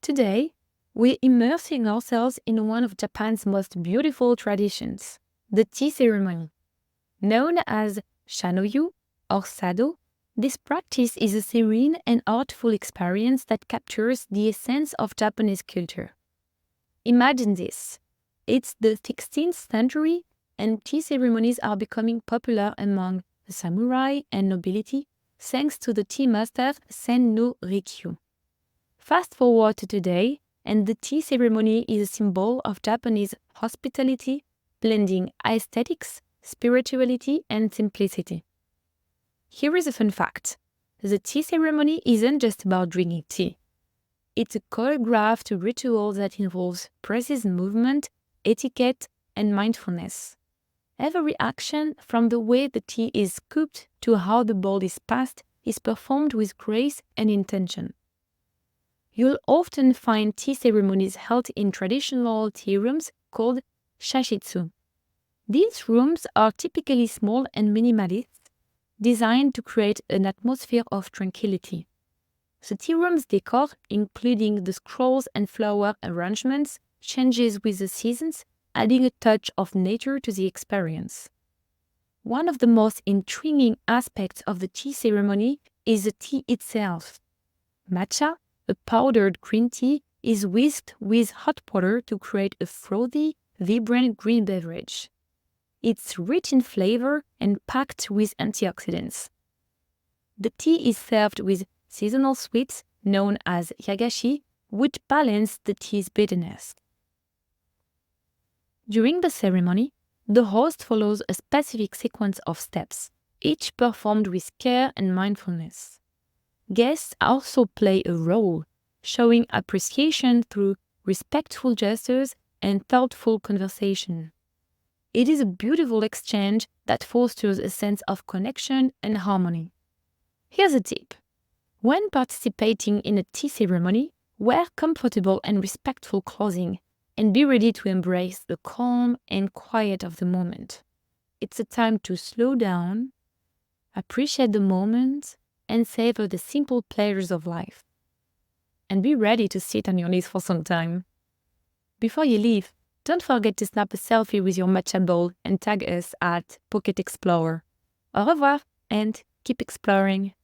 Today, we're immersing ourselves in one of Japan's most beautiful traditions, the tea ceremony. Known as shanoyu or sado, this practice is a serene and artful experience that captures the essence of Japanese culture. Imagine this. It's the 16th century, and tea ceremonies are becoming popular among the samurai and nobility thanks to the tea master Sen no Rikyu. Fast forward to today, and the tea ceremony is a symbol of Japanese hospitality, blending aesthetics, spirituality, and simplicity. Here is a fun fact. The tea ceremony isn't just about drinking tea. It's a choreographed ritual that involves precise movement, etiquette, and mindfulness. Every action, from the way the tea is scooped to how the bowl is passed, is performed with grace and intention. You'll often find tea ceremonies held in traditional tea rooms called shashitsu. These rooms are typically small and minimalist, designed to create an atmosphere of tranquility. The tea room's decor, including the scrolls and flower arrangements, changes with the seasons, adding a touch of nature to the experience. One of the most intriguing aspects of the tea ceremony is the tea itself. Matcha, a powdered green tea, is whisked with hot water to create a frothy, vibrant green beverage. It's rich in flavor and packed with antioxidants. The tea is served with seasonal sweets known as yagashi, which balance the tea's bitterness. During the ceremony, the host follows a specific sequence of steps, each performed with care and mindfulness. Guests also play a role, showing appreciation through respectful gestures and thoughtful conversation. It is a beautiful exchange that fosters a sense of connection and harmony. Here's a tip. When participating in a tea ceremony, wear comfortable and respectful clothing and be ready to embrace the calm and quiet of the moment. It's a time to slow down, appreciate the moment, and savor the simple pleasures of life. And be ready to sit on your knees for some time. Before you leave, don't forget to snap a selfie with your matcha bowl and tag us at Pocket Explorer. Au revoir and keep exploring.